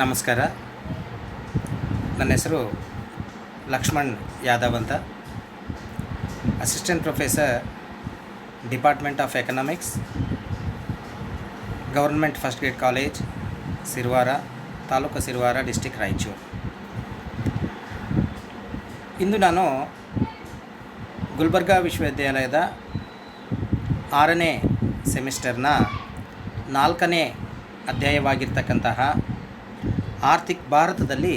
ನಮಸ್ಕಾರ. ನನ್ನ ಹೆಸರು ಲಕ್ಷ್ಮಣ್ ಯಾದವ್ ಅಂತ, assistant professor, department of economics, government first grade college, Sirawara, ತಾಲೂಕು ಸಿರವಾರ, ಡಿಸ್ಟಿಕ್ ರಾಯಚೂರು. ಇಂದು ನಾನು ಗುಲ್ಬರ್ಗಾ ವಿಶ್ವವಿದ್ಯಾಲಯದ 6ನೇ ಸೆಮಿಸ್ಟರ್ನ 4ನೇ ಅಧ್ಯಾಯವಾಗಿರ್ತಕ್ಕಂತಹ ಭಾರತದಲ್ಲಿ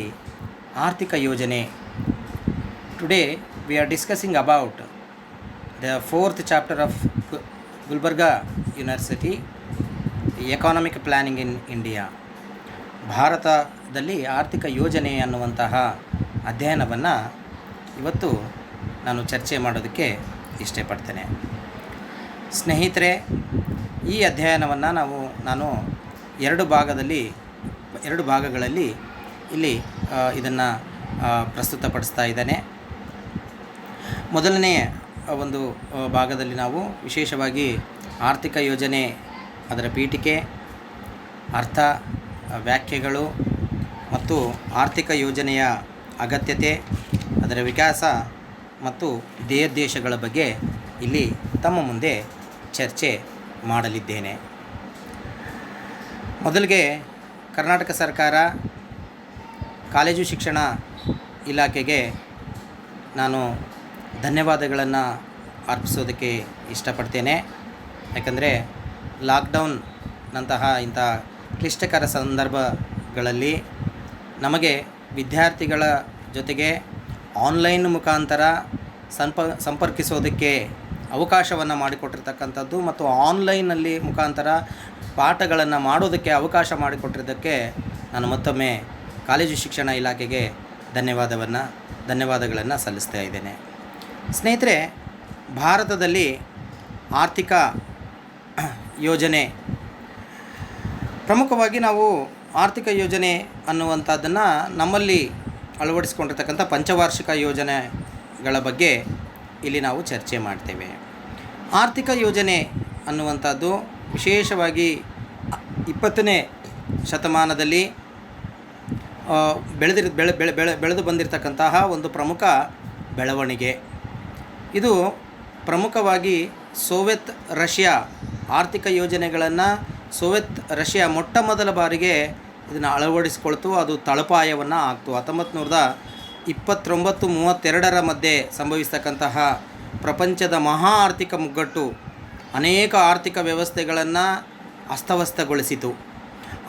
ಆರ್ಥಿಕ ಯೋಜನೆ. Today we are discussing about the 4th chapter of Gulbarga university, economic planning in India. ಭಾರತದಲ್ಲಿ ಆರ್ಥಿಕ ಯೋಜನೆ ಅನ್ನುವಂತಹ ಅಧ್ಯಯನವನ್ನು ಇವತ್ತು ನಾನು ಚರ್ಚೆ ಮಾಡೋದಕ್ಕೆ ಇಷ್ಟಪಡ್ತೇನೆ. ಸ್ನೇಹಿತರೆ, ಈ ಅಧ್ಯಯನವನ್ನು ನಾನು ಎರಡು ಭಾಗಗಳಲ್ಲಿ ಇಲ್ಲಿ ಇದನ್ನು ಪ್ರಸ್ತುತಪಡಿಸ್ತಾ ಇದ್ದೇನೆ. ಮೊದಲನೆಯ ಒಂದು ಭಾಗದಲ್ಲಿ ನಾವು ವಿಶೇಷವಾಗಿ ಆರ್ಥಿಕ ಯೋಜನೆ, ಅದರ ಪೀಠಿಕೆ, ಅರ್ಥ, ವ್ಯಾಖ್ಯೆಗಳು ಮತ್ತು ಆರ್ಥಿಕ ಯೋಜನೆಯ ಅಗತ್ಯತೆ, ಅದರ ವಿಕಾಸ ಮತ್ತು ಧ್ಯೇಯೋದ್ದೇಶಗಳ ಬಗ್ಗೆ ಇಲ್ಲಿ ತಮ್ಮ ಮುಂದೆ ಚರ್ಚೆ ಮಾಡಲಿದ್ದೇನೆ. ಮೊದಲಿಗೆ ಕರ್ನಾಟಕ ಸರ್ಕಾರ ಕಾಲೇಜು ಶಿಕ್ಷಣ ಇಲಾಖೆಗೆ ನಾನು ಧನ್ಯವಾದಗಳನ್ನು ಅರ್ಪಿಸೋದಕ್ಕೆ ಇಷ್ಟಪಡ್ತೇನೆ. ಯಾಕಂದರೆ ಲಾಕ್ಡೌನ್ನಂತಹ ಇಂಥ ಕ್ಲಿಷ್ಟಕರ ಸಂದರ್ಭಗಳಲ್ಲಿ ನಮಗೆ ವಿದ್ಯಾರ್ಥಿಗಳ ಜೊತೆಗೆ ಆನ್ಲೈನ್ ಮುಖಾಂತರ ಸಂಪರ್ಕಿಸೋದಕ್ಕೆ ಅವಕಾಶವನ್ನು ಮಾಡಿಕೊಟ್ಟಿರ್ತಕ್ಕಂಥದ್ದು ಮತ್ತು ಆನ್ಲೈನಲ್ಲಿ ಮುಖಾಂತರ ಪಾಠಗಳನ್ನು ಮಾಡೋದಕ್ಕೆ ಅವಕಾಶ ಮಾಡಿಕೊಟ್ಟಿದ್ದಕ್ಕೆ ನಾನು ಮತ್ತೊಮ್ಮೆ ಕಾಲೇಜು ಶಿಕ್ಷಣ ಇಲಾಖೆಗೆ ಧನ್ಯವಾದಗಳನ್ನು ಸಲ್ಲಿಸ್ತಾ ಇದ್ದೇನೆ. ಸ್ನೇಹಿತರೆ, ಭಾರತದಲ್ಲಿ ಆರ್ಥಿಕ ಯೋಜನೆ ಪ್ರಮುಖವಾಗಿ ನಾವು ಆರ್ಥಿಕ ಯೋಜನೆ ಅನ್ನುವಂಥದ್ದನ್ನು ನಮ್ಮಲ್ಲಿ ಅಳವಡಿಸಿಕೊಂಡಿರ್ತಕ್ಕಂಥ ಪಂಚವಾರ್ಷಿಕ ಯೋಜನೆಗಳ ಬಗ್ಗೆ ಇಲ್ಲಿ ನಾವು ಚರ್ಚೆ ಮಾಡ್ತೇವೆ. ಆರ್ಥಿಕ ಯೋಜನೆ ಅನ್ನುವಂಥದ್ದು ವಿಶೇಷವಾಗಿ 20ನೇ ಶತಮಾನದಲ್ಲಿ ಬೆಳೆದು ಬಂದಿರತಕ್ಕಂತಹ ಒಂದು ಪ್ರಮುಖ ಬೆಳವಣಿಗೆ. ಇದು ಪ್ರಮುಖವಾಗಿ ಸೋವಿಯತ್ ರಷ್ಯಾ ಆರ್ಥಿಕ ಯೋಜನೆಗಳನ್ನು ಸೋವಿಯತ್ ರಷ್ಯಾ ಮೊಟ್ಟ ಮೊದಲ ಬಾರಿಗೆ ಇದನ್ನು ಅಳವಡಿಸಿಕೊಳ್ತು. ಅದು ತಳಪಾಯವನ್ನು ಆಗ್ತು. 1929-32 ಮಧ್ಯೆ ಸಂಭವಿಸ್ತಕ್ಕಂತಹ ಪ್ರಪಂಚದ ಮಹಾ ಆರ್ಥಿಕ ಮುಗ್ಗಟ್ಟು ಅನೇಕ ಆರ್ಥಿಕ ವ್ಯವಸ್ಥೆಗಳನ್ನು ಅಸ್ತವ್ಯಸ್ತಗೊಳಿಸಿತು.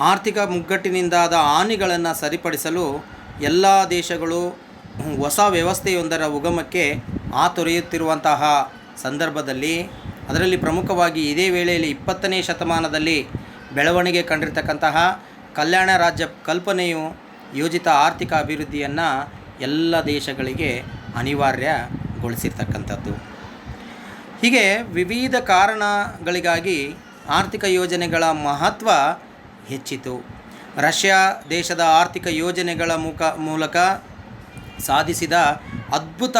ಆರ್ಥಿಕ ಮುಗ್ಗಟ್ಟಿನಿಂದಾದ ಹಾನಿಗಳನ್ನು ಸರಿಪಡಿಸಲು ಎಲ್ಲ ದೇಶಗಳು ಹೊಸ ವ್ಯವಸ್ಥೆಯೊಂದರ ಉಗಮಕ್ಕೆ ತೊರೆಯುತ್ತಿರುವಂತಹ ಸಂದರ್ಭದಲ್ಲಿ, ಅದರಲ್ಲಿ ಪ್ರಮುಖವಾಗಿ ಇದೇ ವೇಳೆಯಲ್ಲಿ 20ನೇ ಶತಮಾನದಲ್ಲಿ ಬೆಳವಣಿಗೆ ಕಂಡಿರ್ತಕ್ಕಂತಹ ಕಲ್ಯಾಣ ರಾಜ್ಯ ಕಲ್ಪನೆಯು ಯೋಜಿತ ಆರ್ಥಿಕ ಅಭಿವೃದ್ಧಿಯನ್ನು ಎಲ್ಲ ದೇಶಗಳಿಗೆ ಅನಿವಾರ್ಯಗೊಳಿಸಿರ್ತಕ್ಕಂಥದ್ದು. ಹೀಗೆ ವಿವಿಧ ಕಾರಣಗಳಿಗಾಗಿ ಆರ್ಥಿಕ ಯೋಜನೆಗಳ ಮಹತ್ವ ಹೆಚ್ಚಿತು. ರಷ್ಯಾ ದೇಶದ ಆರ್ಥಿಕ ಯೋಜನೆಗಳ ಮೂಲಕ ಸಾಧಿಸಿದ ಅದ್ಭುತ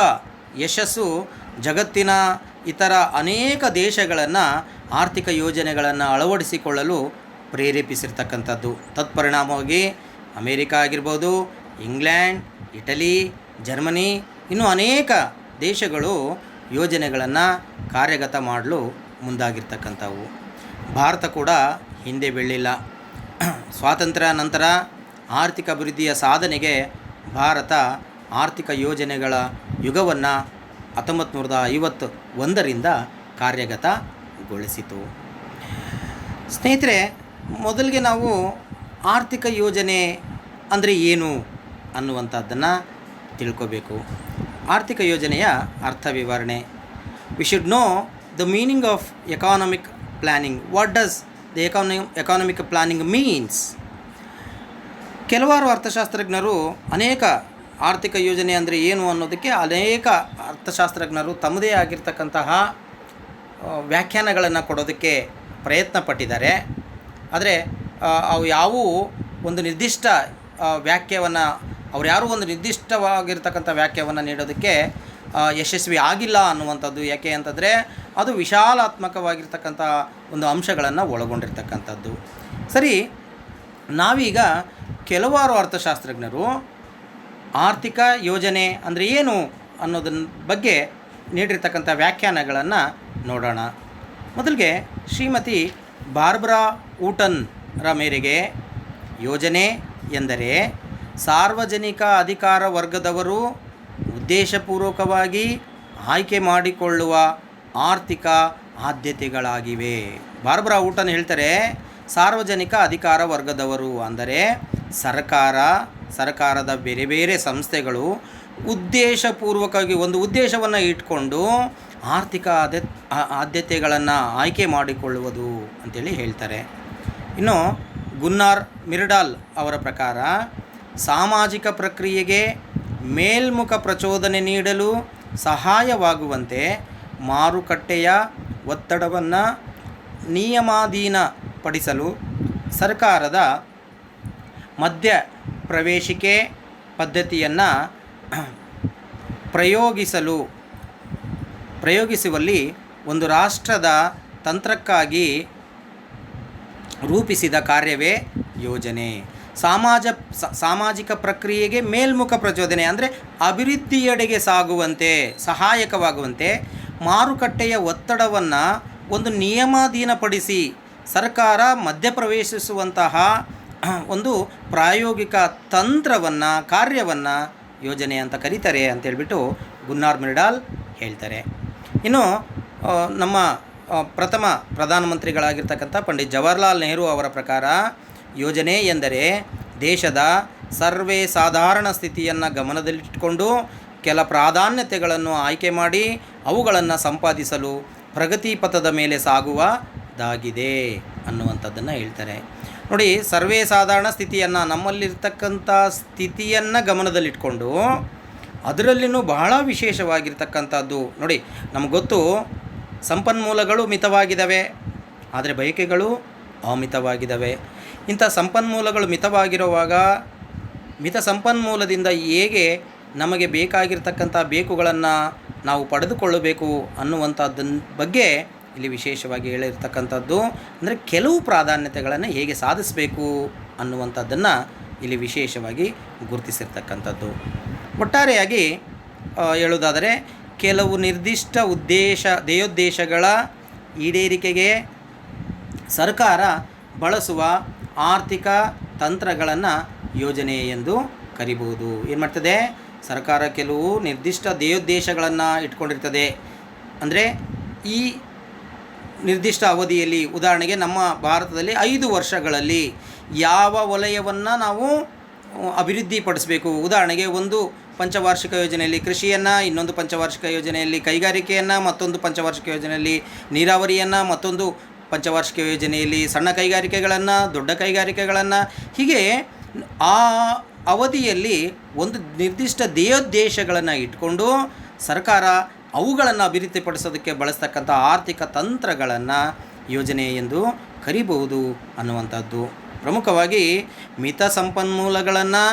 ಯಶಸ್ಸು ಜಗತ್ತಿನ ಇತರ ಅನೇಕ ದೇಶಗಳನ್ನು ಆರ್ಥಿಕ ಯೋಜನೆಗಳನ್ನು ಅಳವಡಿಸಿಕೊಳ್ಳಲು ಪ್ರೇರೇಪಿಸಿರ್ತಕ್ಕಂಥದ್ದು. ತತ್ಪರಿಣಾಮವಾಗಿ ಅಮೇರಿಕಾ ಆಗಿರ್ಬೋದು, ಇಂಗ್ಲೆಂಡ್, ಇಟಲಿ, ಜರ್ಮನಿ, ಇನ್ನೂ ಅನೇಕ ದೇಶಗಳು ಯೋಜನೆಗಳನ್ನು ಕಾರ್ಯಗತ ಮಾಡಲು ಮುಂದಾಗಿರ್ತಕ್ಕಂಥವು. ಭಾರತ ಕೂಡ ಹಿಂದೆ ಬೀಳಲಿಲ್ಲ. ಸ್ವಾತಂತ್ರ್ಯ ನಂತರ ಆರ್ಥಿಕ ಅಭಿವೃದ್ಧಿಯ ಸಾಧನೆಗೆ ಭಾರತ ಆರ್ಥಿಕ ಯೋಜನೆಗಳ ಯುಗವನ್ನು 1951ರಿಂದ ಕಾರ್ಯಗತಗೊಳಿಸಿತು. ಸ್ನೇಹಿತರೆ, ಮೊದಲಿಗೆ ನಾವು ಆರ್ಥಿಕ ಯೋಜನೆ ಅಂದರೆ ಏನು ಅನ್ನುವಂಥದ್ದನ್ನು ತಿಳ್ಕೋಬೇಕು. ಆರ್ಥಿಕ ಯೋಜನೆಯ ಅರ್ಥ ವಿವರಣೆ. We should know the meaning of economic planning. What does the economic planning means? ಕೆಲವಾರು ಅರ್ಥಶಾಸ್ತ್ರಜ್ಞರು ಅನೇಕ ಆರ್ಥಿಕ ಯೋಜನೆ ಅಂದರೆ ಏನು ಅನ್ನೋದಕ್ಕೆ ಅನೇಕ ಅರ್ಥಶಾಸ್ತ್ರಜ್ಞರು ತಮ್ಮದೇ ಆಗಿರ್ತಕ್ಕಂತಹ ವ್ಯಾಖ್ಯಾನಗಳನ್ನು ಕೊಡೋದಕ್ಕೆ ಪ್ರಯತ್ನ ಪಟ್ಟಿದ್ದಾರೆ. ಆದರೆ ಅವು ಯಾವುವು ಒಂದು ನಿರ್ದಿಷ್ಟ ವ್ಯಾಖ್ಯೆಯನ್ನು ಒಂದು ನಿರ್ದಿಷ್ಟವಾಗಿರ್ತಕ್ಕಂಥ ವ್ಯಾಖ್ಯೆಯನ್ನು ನೀಡೋದಕ್ಕೆ ಯಶಸ್ವಿ ಆಗಿಲ್ಲ ಅನ್ನುವಂಥದ್ದು. ಯಾಕೆ ಅಂತಂದರೆ ಅದು ವಿಶಾಲಾತ್ಮಕವಾಗಿರ್ತಕ್ಕಂಥ ಒಂದು ಅಂಶಗಳನ್ನು ಒಳಗೊಂಡಿರ್ತಕ್ಕಂಥದ್ದು. ಸರಿ, ನಾವೀಗ ಕೆಲವಾರು ಅರ್ಥಶಾಸ್ತ್ರಜ್ಞರು ಆರ್ಥಿಕ ಯೋಜನೆ ಅಂದರೆ ಏನು ಅನ್ನೋದನ್ನ ಬಗ್ಗೆ ನೀಡಿರ್ತಕ್ಕಂಥ ವ್ಯಾಖ್ಯಾನಗಳನ್ನು ನೋಡೋಣ. ಮೊದಲಿಗೆ ಶ್ರೀಮತಿ ಬಾರ್ಬರಾ ಊಟನ್ರ ಮೇರೆಗೆ ಯೋಜನೆ ಎಂದರೆ ಸಾರ್ವಜನಿಕ ಅಧಿಕಾರ ವರ್ಗದವರು ಉದ್ದೇಶಪೂರ್ವಕವಾಗಿ ಆಯ್ಕೆ ಮಾಡಿಕೊಳ್ಳುವ ಆರ್ಥಿಕ ಆದ್ಯತೆಗಳಾಗಿವೆ. ಬಾರ್ಬರಾ ಊಟನ್ ಹೇಳ್ತಾರೆ, ಸಾರ್ವಜನಿಕ ಅಧಿಕಾರ ವರ್ಗದವರು ಅಂದರೆ ಸರ್ಕಾರದ ಬೇರೆ ಬೇರೆ ಸಂಸ್ಥೆಗಳು ಉದ್ದೇಶಪೂರ್ವಕವಾಗಿ ಒಂದು ಉದ್ದೇಶವನ್ನು ಇಟ್ಕೊಂಡು ಆರ್ಥಿಕ ಆದ್ಯತೆಗಳನ್ನು ಆಯ್ಕೆ ಮಾಡಿಕೊಳ್ಳುವುದು ಅಂತೇಳಿ ಹೇಳ್ತಾರೆ. ಇನ್ನು ಗುನ್ನಾರ್ ಮಿರ್ಡಾಲ್ ಅವರ ಪ್ರಕಾರ ಸಾಮಾಜಿಕ ಪ್ರಕ್ರಿಯೆಗೆ ಮೇಲ್ಮುಖ ಪ್ರಚೋದನೆ ನೀಡಲು ಸಹಾಯವಾಗುವಂತೆ ಮಾರುಕಟ್ಟೆಯ ಒತ್ತಡವನ್ನು ನಿಯಮಾಧೀನಪಡಿಸಲು ಸರ್ಕಾರದ ಮಧ್ಯ ಪ್ರವೇಶಿಕೆ ಪದ್ಧತಿಯನ್ನು ಪ್ರಯೋಗಿಸುವಲ್ಲಿ ಒಂದು ರಾಷ್ಟ್ರದ ತಂತ್ರಕ್ಕಾಗಿ ರೂಪಿಸಿದ ಕಾರ್ಯವೇ ಯೋಜನೆ. ಸಾಮಾಜಿಕ ಪ್ರಕ್ರಿಯೆಗೆ ಮೇಲ್ಮುಖ ಪ್ರಚೋದನೆ ಅಂದರೆ ಅಭಿವೃದ್ಧಿಯೆಡೆಗೆ ಸಾಗುವಂತೆ ಸಹಾಯಕವಾಗುವಂತೆ ಮಾರುಕಟ್ಟೆಯ ಒತ್ತಡವನ್ನು ಒಂದು ನಿಯಮಾಧೀನಪಡಿಸಿ ಸರ್ಕಾರ ಮಧ್ಯಪ್ರವೇಶಿಸುವಂತಹ ಒಂದು ಪ್ರಾಯೋಗಿಕ ತಂತ್ರವನ್ನು ಕಾರ್ಯವನ್ನು ಯೋಜನೆ ಅಂತ ಕರೀತಾರೆ ಅಂತೇಳ್ಬಿಟ್ಟು ಗುನ್ನಾರ್ ಮಿರ್ಡಾಲ್ ಹೇಳ್ತಾರೆ. ಇನ್ನು ನಮ್ಮ ಪ್ರಥಮ ಪ್ರಧಾನಮಂತ್ರಿಗಳಾಗಿರ್ತಕ್ಕಂಥ ಪಂಡಿತ್ ಜವಾಹರ್ಲಾಲ್ ನೆಹರು ಅವರ ಪ್ರಕಾರ ಯೋಜನೆ ಎಂದರೆ ದೇಶದ ಸರ್ವೇ ಸಾಧಾರಣ ಸ್ಥಿತಿಯನ್ನು ಗಮನದಲ್ಲಿಟ್ಟುಕೊಂಡು ಕೆಲ ಪ್ರಾಧಾನ್ಯತೆಗಳನ್ನು ಆಯ್ಕೆ ಮಾಡಿ ಅವುಗಳನ್ನು ಸಂಪಾದಿಸಲು ಪ್ರಗತಿ ಪಥದ ಮೇಲೆ ಸಾಗುವುದಾಗಿದೆ ಅನ್ನುವಂಥದ್ದನ್ನು ಹೇಳ್ತಾರೆ. ನೋಡಿ, ಸರ್ವೇ ಸಾಧಾರಣ ಸ್ಥಿತಿಯನ್ನು ನಮ್ಮಲ್ಲಿರ್ತಕ್ಕಂಥ ಸ್ಥಿತಿಯನ್ನು ಗಮನದಲ್ಲಿಟ್ಕೊಂಡು ಅದರಲ್ಲಿನೂ ಬಹಳ ವಿಶೇಷವಾಗಿರ್ತಕ್ಕಂಥದ್ದು ನೋಡಿ, ನಮಗೆ ಗೊತ್ತು ಸಂಪನ್ಮೂಲಗಳು ಮಿತವಾಗಿದ್ದಾವೆ, ಆದರೆ ಬಯಕೆಗಳು ಅಮಿತವಾಗಿದ್ದಾವೆ. ಇಂಥ ಸಂಪನ್ಮೂಲಗಳು ಮಿತವಾಗಿರುವಾಗ ಮಿತ ಸಂಪನ್ಮೂಲದಿಂದ ಹೇಗೆ ನಮಗೆ ಬೇಕಾಗಿರ್ತಕ್ಕಂಥ ಬೇಕುಗಳನ್ನು ನಾವು ಪಡೆದುಕೊಳ್ಳಬೇಕು ಅನ್ನುವಂಥದ್ದನ್ನ ಬಗ್ಗೆ ಇಲ್ಲಿ ವಿಶೇಷವಾಗಿ ಹೇಳಿರ್ತಕ್ಕಂಥದ್ದು. ಅಂದರೆ ಕೆಲವು ಪ್ರಾಧಾನ್ಯತೆಗಳನ್ನು ಹೇಗೆ ಸಾಧಿಸಬೇಕು ಅನ್ನುವಂಥದ್ದನ್ನು ಇಲ್ಲಿ ವಿಶೇಷವಾಗಿ ಗುರುತಿಸಿರ್ತಕ್ಕಂಥದ್ದು. ಒಟ್ಟಾರೆಯಾಗಿ ಹೇಳುವುದಾದರೆ ಕೆಲವು ನಿರ್ದಿಷ್ಟ ಧ್ಯೇಯೋದ್ದೇಶಗಳ ಈಡೇರಿಕೆಗೆ ಸರ್ಕಾರ ಬಳಸುವ ಆರ್ಥಿಕ ತಂತ್ರಗಳನ್ನು ಯೋಜನೆ ಎಂದು ಕರಿಬಹುದು. ಏನು ಮಾಡ್ತದೆ, ಸರ್ಕಾರ ಕೆಲವು ನಿರ್ದಿಷ್ಟ ಧ್ಯೇಯೋದ್ದೇಶಗಳನ್ನು ಇಟ್ಕೊಂಡಿರ್ತದೆ. ಅಂದರೆ ಈ ನಿರ್ದಿಷ್ಟ ಅವಧಿಯಲ್ಲಿ, ಉದಾಹರಣೆಗೆ ನಮ್ಮ ಭಾರತದಲ್ಲಿ 5 ವರ್ಷಗಳಲ್ಲಿ ಯಾವ ವಲಯವನ್ನು ನಾವು ಅಭಿವೃದ್ಧಿಪಡಿಸಬೇಕು, ಉದಾಹರಣೆಗೆ ಒಂದು ಪಂಚವಾರ್ಷಿಕ ಯೋಜನೆಯಲ್ಲಿ ಕೃಷಿಯನ್ನು, ಇನ್ನೊಂದು ಪಂಚವಾರ್ಷಿಕ ಯೋಜನೆಯಲ್ಲಿ ಕೈಗಾರಿಕೆಯನ್ನು, ಮತ್ತೊಂದು ಪಂಚವಾರ್ಷಿಕ ಯೋಜನೆಯಲ್ಲಿ ನೀರಾವರಿಯನ್ನು, ಮತ್ತೊಂದು ಪಂಚವಾರ್ಷಿಕ ಯೋಜನೆಯಲ್ಲಿ ಸಣ್ಣ ಕೈಗಾರಿಕೆಗಳನ್ನು, ದೊಡ್ಡ ಕೈಗಾರಿಕೆಗಳನ್ನು, ಹೀಗೆ ಆ ಅವಧಿಯಲ್ಲಿ ಒಂದು ನಿರ್ದಿಷ್ಟ ಧ್ಯೇಯೋದ್ದೇಶಗಳನ್ನು ಇಟ್ಕೊಂಡು ಸರ್ಕಾರ ಅವುಗಳನ್ನು ಅಭಿವೃದ್ಧಿಪಡಿಸೋದಕ್ಕೆ ಬಳಸ್ತಕ್ಕಂಥ ಆರ್ಥಿಕ ತಂತ್ರಗಳನ್ನು ಯೋಜನೆ ಎಂದು ಕರಿಬಹುದು ಅನ್ನುವಂಥದ್ದು. ಪ್ರಮುಖವಾಗಿ ಮಿತ ಸಂಪನ್ಮೂಲಗಳನ್ನು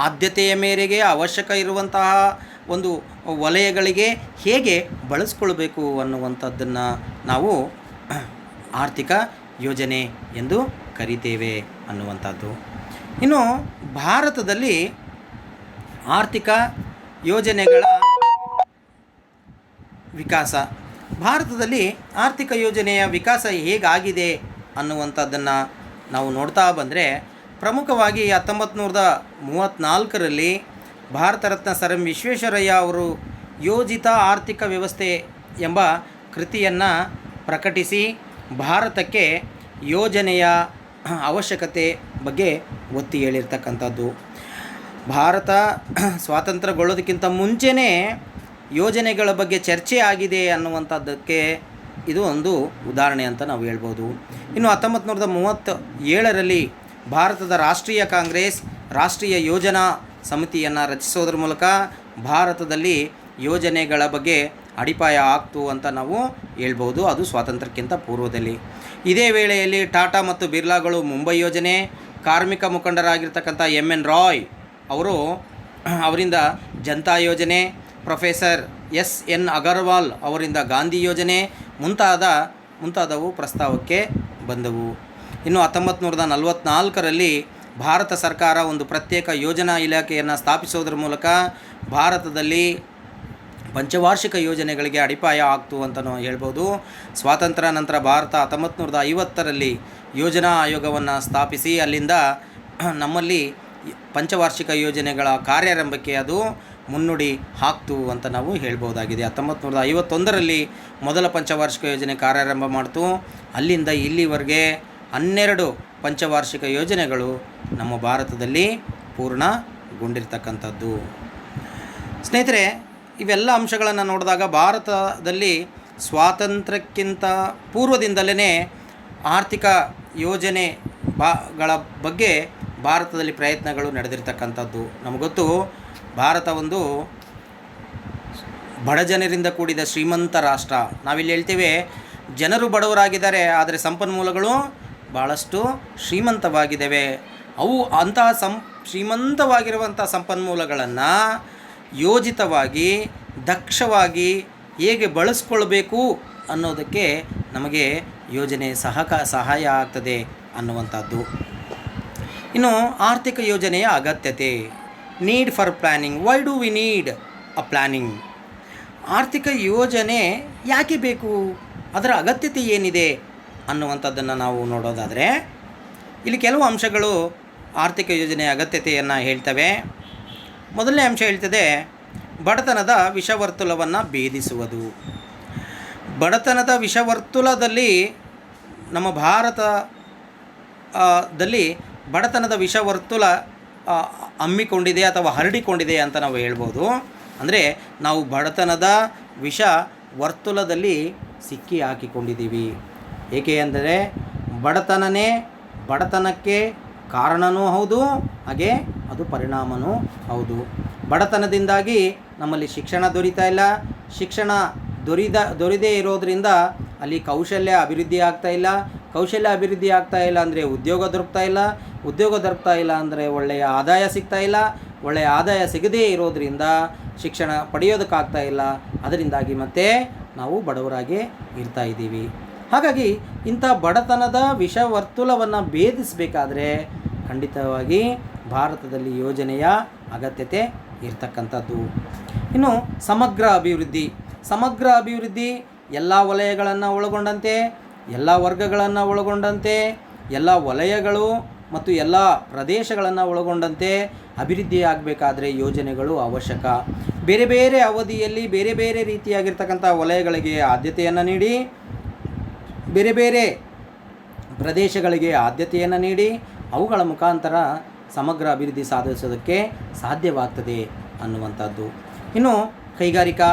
ಆದ್ಯತೆಯ ಮೇರೆಗೆ ಅವಶ್ಯಕ ಇರುವಂತಹ ಒಂದು ವಲಯಗಳಿಗೆ ಹೇಗೆ ಬಳಸ್ಕೊಳ್ಬೇಕು ಅನ್ನುವಂಥದ್ದನ್ನು ನಾವು ಆರ್ಥಿಕ ಯೋಜನೆ ಎಂದು ಕರಿತೇವೆ ಅನ್ನುವಂಥದ್ದು. ಇನ್ನು ಭಾರತದಲ್ಲಿ ಆರ್ಥಿಕ ಯೋಜನೆಗಳ ವಿಕಾಸ, ಭಾರತದಲ್ಲಿ ಆರ್ಥಿಕ ಯೋಜನೆಯ ವಿಕಾಸ ಹೇಗಾಗಿದೆ ಅನ್ನುವಂಥದ್ದನ್ನು ನಾವು ನೋಡ್ತಾ ಬಂದರೆ, ಪ್ರಮುಖವಾಗಿ 1934ರಲ್ಲಿ ಭಾರತ ರತ್ನ ಸರ್ ಎಂ ವಿಶ್ವೇಶ್ವರಯ್ಯ ಅವರು ಯೋಜಿತ ಆರ್ಥಿಕ ವ್ಯವಸ್ಥೆ ಎಂಬ ಕೃತಿಯನ್ನು ಪ್ರಕಟಿಸಿ ಭಾರತಕ್ಕೆ ಯೋಜನೆಯ ಅವಶ್ಯಕತೆ ಬಗ್ಗೆ ಒತ್ತಿ ಹೇಳಿರ್ತಕ್ಕಂಥದ್ದು. ಭಾರತ ಸ್ವಾತಂತ್ರ್ಯಗೊಳ್ಳೋದಕ್ಕಿಂತ ಮುಂಚೆನೇ ಯೋಜನೆಗಳ ಬಗ್ಗೆ ಚರ್ಚೆ ಆಗಿದೆ ಅನ್ನುವಂಥದ್ದಕ್ಕೆ ಇದು ಒಂದು ಉದಾಹರಣೆ ಅಂತ ನಾವು ಹೇಳ್ಬೋದು. ಇನ್ನು 1937ರಲ್ಲಿ ಭಾರತದ ರಾಷ್ಟ್ರೀಯ ಕಾಂಗ್ರೆಸ್ ರಾಷ್ಟ್ರೀಯ ಯೋಜನಾ ಸಮಿತಿಯನ್ನು ರಚಿಸೋದ್ರ ಮೂಲಕ ಭಾರತದಲ್ಲಿ ಯೋಜನೆಗಳ ಬಗ್ಗೆ ಅಡಿಪಾಯ ಆಗ್ತು ಅಂತ ನಾವು ಹೇಳ್ಬೋದು. ಅದು ಸ್ವಾತಂತ್ರ್ಯಕ್ಕಿಂತ ಪೂರ್ವದಲ್ಲಿ. ಇದೇ ವೇಳೆಯಲ್ಲಿ ಟಾಟಾ ಮತ್ತು ಬಿರ್ಲಾಗಳು ಮುಂಬೈ ಯೋಜನೆ, ಕಾರ್ಮಿಕ ಮುಖಂಡರಾಗಿರ್ತಕ್ಕಂಥ ಎನ್ ರಾಯ್ ಅವರಿಂದ ಜನತಾ ಯೋಜನೆ, ಪ್ರೊಫೆಸರ್ ಎನ್ ಅಗರ್ವಾಲ್ ಅವರಿಂದ ಗಾಂಧಿ ಯೋಜನೆ ಮುಂತಾದವು ಪ್ರಸ್ತಾವಕ್ಕೆ ಬಂದವು. ಇನ್ನು 1944ರಲ್ಲಿ ಭಾರತ ಸರ್ಕಾರ ಒಂದು ಪ್ರತ್ಯೇಕ ಯೋಜನಾ ಇಲಾಖೆಯನ್ನು ಸ್ಥಾಪಿಸೋದ್ರ ಮೂಲಕ ಭಾರತದಲ್ಲಿ ಪಂಚವಾರ್ಷಿಕ ಯೋಜನೆಗಳಿಗೆ ಅಡಿಪಾಯ ಆಗ್ತು ಅಂತಲೂ ಹೇಳ್ಬೋದು. ಸ್ವಾತಂತ್ರ್ಯ ನಂತರ ಭಾರತ 1950ರಲ್ಲಿ ಯೋಜನಾ ಆಯೋಗವನ್ನು ಸ್ಥಾಪಿಸಿ ಅಲ್ಲಿಂದ ನಮ್ಮಲ್ಲಿ ಪಂಚವಾರ್ಷಿಕ ಯೋಜನೆಗಳ ಕಾರ್ಯಾರಂಭಕ್ಕೆ ಅದು ಮುನ್ನುಡಿ ಹಾಕ್ತು ಅಂತ ನಾವು ಹೇಳ್ಬೋದಾಗಿದೆ. 1951ರಲ್ಲಿ ಮೊದಲ ಪಂಚವಾರ್ಷಿಕ ಯೋಜನೆ ಕಾರ್ಯಾರಂಭ ಮಾಡ್ತು. ಅಲ್ಲಿಂದ ಇಲ್ಲಿವರೆಗೆ 12 ಪಂಚವಾರ್ಷಿಕ ಯೋಜನೆಗಳು ನಮ್ಮ ಭಾರತದಲ್ಲಿ ಪೂರ್ಣಗೊಂಡಿರ್ತಕ್ಕಂಥದ್ದು. ಸ್ನೇಹಿತರೆ, ಇವೆಲ್ಲ ಅಂಶಗಳನ್ನು ನೋಡಿದಾಗ ಭಾರತದಲ್ಲಿ ಸ್ವಾತಂತ್ರ್ಯಕ್ಕಿಂತ ಪೂರ್ವದಿಂದಲೇ ಆರ್ಥಿಕ ಯೋಜನೆಗಳ ಬಗ್ಗೆ ಭಾರತದಲ್ಲಿ ಪ್ರಯತ್ನಗಳು ನಡೆದಿರ್ತಕ್ಕಂಥದ್ದು. ನಮಗೊತ್ತು, ಭಾರತ ಒಂದು ಬಡ ಜನರಿಂದ ಕೂಡಿದ ಶ್ರೀಮಂತ ರಾಷ್ಟ್ರ. ನಾವಿಲ್ಲಿ ಹೇಳ್ತೇವೆ ಜನರು ಬಡವರಾಗಿದ್ದಾರೆ, ಆದರೆ ಸಂಪನ್ಮೂಲಗಳು ಭಾಳಷ್ಟು ಶ್ರೀಮಂತವಾಗಿದ್ದಾವೆ. ಅವು ಅಂತಹ ಶ್ರೀಮಂತವಾಗಿರುವಂಥ ಸಂಪನ್ಮೂಲಗಳನ್ನು ಯೋಜಿತವಾಗಿ ದಕ್ಷವಾಗಿ ಹೇಗೆ ಬಳಸ್ಕೊಳ್ಬೇಕು ಅನ್ನೋದಕ್ಕೆ ನಮಗೆ ಯೋಜನೆ ಸಹಾಯ ಆಗ್ತದೆ ಅನ್ನುವಂಥದ್ದು. ಇನ್ನು ಆರ್ಥಿಕ ಯೋಜನೆಯ ಅಗತ್ಯತೆ, need for planning. Why do we need a planning? ಆರ್ಥಿಕ ಯೋಜನೆ ಯಾಕೆ ಬೇಕು, ಅದರ ಅಗತ್ಯತೆ ಏನಿದೆ ಅನ್ನುವಂಥದ್ದನ್ನು ನಾವು ನೋಡೋದಾದರೆ ಇಲ್ಲಿ ಕೆಲವು ಅಂಶಗಳು ಆರ್ಥಿಕ ಯೋಜನೆಯ ಅಗತ್ಯತೆಯನ್ನು ಹೇಳ್ತವೆ. ಮೊದಲನೇ ಅಂಶ ಹೇಳ್ತದೆ ಬಡತನದ ವಿಷವರ್ತುಲವನ್ನು ಭೇದಿಸುವುದು. ಬಡತನದ ವಿಷವರ್ತುಲದಲ್ಲಿ ನಮ್ಮ ಭಾರತದಲ್ಲಿ ಬಡತನದ ವಿಷವರ್ತುಲ ಹಮ್ಮಿಕೊಂಡಿದೆ ಅಥವಾ ಹರಡಿಕೊಂಡಿದೆ ಅಂತ ನಾವು ಹೇಳ್ಬೋದು. ಅಂದರೆ ನಾವು ಬಡತನದ ವಿಷ ವರ್ತುಲದಲ್ಲಿ ಸಿಕ್ಕಿ ಹಾಕಿಕೊಂಡಿದ್ದೀವಿ. ಏಕೆ ಅಂದರೆ ಬಡತನಕ್ಕೆ ಕಾರಣವೂ ಹೌದು, ಹಾಗೆ ಅದು ಪರಿಣಾಮವೂ ಹೌದು. ಬಡತನದಿಂದಾಗಿ ನಮ್ಮಲ್ಲಿ ಶಿಕ್ಷಣ ದೊರೀತಾ ಇಲ್ಲ. ಶಿಕ್ಷಣ ದೊರೆಯದೇ ಇರೋದರಿಂದ ಅಲ್ಲಿ ಕೌಶಲ್ಯ ಅಭಿವೃದ್ಧಿ ಆಗ್ತಾ ಇಲ್ಲ ಅಂದರೆ ಉದ್ಯೋಗ ದೊರಕ್ತಾ ಇಲ್ಲ ಅಂದರೆ ಒಳ್ಳೆಯ ಆದಾಯ ಸಿಗ್ತಾ ಇಲ್ಲ. ಒಳ್ಳೆಯ ಆದಾಯ ಸಿಗದೇ ಇರೋದರಿಂದ ಶಿಕ್ಷಣ ಪಡೆಯೋದಕ್ಕಾಗ್ತಾ ಇಲ್ಲ. ಅದರಿಂದಾಗಿ ಮತ್ತೆ ನಾವು ಬಡವರಾಗಿ ಇರ್ತಾ ಇದ್ದೀವಿ. ಹಾಗಾಗಿ ಇಂಥ ಬಡತನದ ವಿಷವರ್ತುಲವನ್ನು ಭೇದಿಸಬೇಕಾದ್ರೆ ಖಂಡಿತವಾಗಿ ಭಾರತದಲ್ಲಿ ಯೋಜನೆಯ ಅಗತ್ಯತೆ ಇರ್ತಕ್ಕಂಥದ್ದು. ಇನ್ನು ಸಮಗ್ರ ಅಭಿವೃದ್ಧಿ ಎಲ್ಲ ವಲಯಗಳನ್ನು ಒಳಗೊಂಡಂತೆ, ಎಲ್ಲ ವರ್ಗಗಳನ್ನು ಒಳಗೊಂಡಂತೆ, ಎಲ್ಲ ವಲಯಗಳು ಮತ್ತು ಎಲ್ಲ ಪ್ರದೇಶಗಳನ್ನು ಒಳಗೊಂಡಂತೆ ಅಭಿವೃದ್ಧಿ ಆಗಬೇಕಾದ್ರೆ ಯೋಜನೆಗಳು ಅವಶ್ಯಕ. ಬೇರೆ ಬೇರೆ ಅವಧಿಯಲ್ಲಿ ಬೇರೆ ಬೇರೆ ರೀತಿಯಾಗಿರ್ತಕ್ಕಂಥ ವಲಯಗಳಿಗೆ ಆದ್ಯತೆಯನ್ನು ನೀಡಿ, ಬೇರೆ ಬೇರೆ ಪ್ರದೇಶಗಳಿಗೆ ಆದ್ಯತೆಯನ್ನು ನೀಡಿ ಅವುಗಳ ಮುಖಾಂತರ ಸಮಗ್ರ ಅಭಿವೃದ್ಧಿ ಸಾಧಿಸೋದಕ್ಕೆ ಸಾಧ್ಯವಾಗ್ತದೆ ಅನ್ನುವಂಥದ್ದು. ಇನ್ನು ಕೈಗಾರಿಕಾ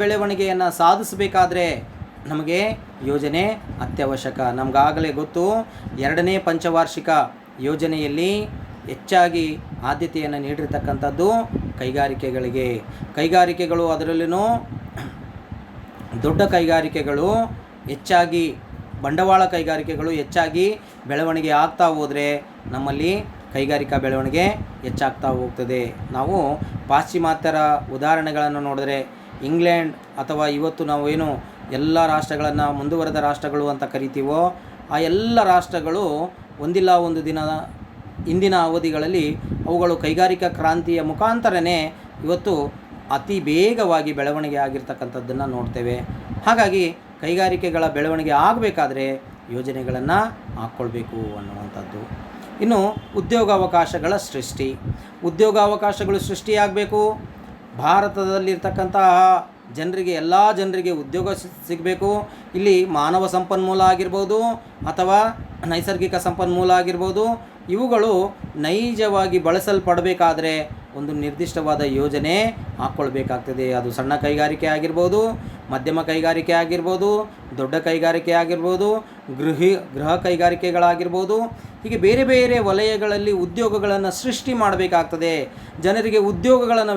ಬೆಳವಣಿಗೆಯನ್ನು ಸಾಧಿಸಬೇಕಾದ್ರೆ ನಮಗೆ ಯೋಜನೆ ಅತ್ಯವಶ್ಯಕ. ನಮಗಾಗಲೇ ಗೊತ್ತು, 2ನೇ ಪಂಚವಾರ್ಷಿಕ ಯೋಜನೆಯಲ್ಲಿ ಹೆಚ್ಚಾಗಿ ಆದ್ಯತೆಯನ್ನು ನೀಡಿರ್ತಕ್ಕಂಥದ್ದು ಕೈಗಾರಿಕೆಗಳು ಅದರಲ್ಲೂ ದೊಡ್ಡ ಕೈಗಾರಿಕೆಗಳು ಹೆಚ್ಚಾಗಿ, ಬಂಡವಾಳ ಕೈಗಾರಿಕೆಗಳು ಹೆಚ್ಚಾಗಿ ಬೆಳವಣಿಗೆ ಆಗ್ತಾ ಹೋದರೆ ನಮ್ಮಲ್ಲಿ ಕೈಗಾರಿಕಾ ಬೆಳವಣಿಗೆ ಹೆಚ್ಚಾಗ್ತಾ ಹೋಗ್ತದೆ. ನಾವು ಪಾಶ್ಚಿಮಾತ್ಯರ ಉದಾಹರಣೆಗಳನ್ನು ನೋಡಿದ್ರೆ ಇಂಗ್ಲೆಂಡ್ ಅಥವಾ ಇವತ್ತು ನಾವು ಏನು ಎಲ್ಲ ರಾಷ್ಟ್ರಗಳನ್ನು ಮುಂದುವರೆದ ರಾಷ್ಟ್ರಗಳು ಅಂತ ಕರಿತೀವೋ ಆ ಎಲ್ಲ ರಾಷ್ಟ್ರಗಳು ಒಂದಿಲ್ಲ ಒಂದು ದಿನ ಇಂದಿನ ಅವಧಿಗಳಲ್ಲಿ ಅವುಗಳು ಕೈಗಾರಿಕಾ ಕ್ರಾಂತಿಯ ಮುಖಾಂತರನೇ ಇವತ್ತು ಅತಿ ಬೇಗವಾಗಿ ಬೆಳವಣಿಗೆ ಆಗಿರ್ತಕ್ಕಂಥದ್ದನ್ನು ನೋಡ್ತೇವೆ. ಹಾಗಾಗಿ ಕೈಗಾರಿಕೆಗಳ ಬೆಳವಣಿಗೆ ಆಗಬೇಕಾದ್ರೆ ಯೋಜನೆಗಳನ್ನು ಹಾಕ್ಕೊಳ್ಬೇಕು ಅನ್ನುವಂಥದ್ದು. ಇನ್ನು ಉದ್ಯೋಗಾವಕಾಶಗಳು ಸೃಷ್ಟಿಯಾಗಬೇಕು. ಭಾರತದಲ್ಲಿರ್ತಕ್ಕಂತಹ ಎಲ್ಲ ಜನರಿಗೆ ಉದ್ಯೋಗ ಸಿಗಬೇಕು. ಇಲ್ಲಿ ಮಾನವ ಸಂಪನ್ಮೂಲ ಆಗಿರ್ಬೋದು ಅಥವಾ ನೈಸರ್ಗಿಕ ಸಂಪನ್ಮೂಲ ಆಗಿರ್ಬೋದು, ಇವುಗಳು ನೈಜವಾಗಿ ಬಳಸಲ್ಪಡಬೇಕಾದ್ರೆ ಒಂದು ನಿರ್ದಿಷ್ಟವಾದ ಯೋಜನೆ ಹಾಕ್ಕೊಳ್ಬೇಕಾಗ್ತದೆ. ಅದು ಸಣ್ಣ ಕೈಗಾರಿಕೆ ಆಗಿರ್ಬೋದು, ಮಧ್ಯಮ ಕೈಗಾರಿಕೆ ಆಗಿರ್ಬೋದು, ದೊಡ್ಡ ಕೈಗಾರಿಕೆ ಆಗಿರ್ಬೋದು, ಗೃಹ ಕೈಗಾರಿಕೆಗಳಾಗಿರ್ಬೋದು. ಹೀಗೆ ಬೇರೆ ಬೇರೆ ವಲಯಗಳಲ್ಲಿ ಉದ್ಯೋಗಗಳನ್ನು ಸೃಷ್ಟಿ ಮಾಡಬೇಕಾಗ್ತದೆ. ಜನರಿಗೆ ಉದ್ಯೋಗಗಳನ್ನು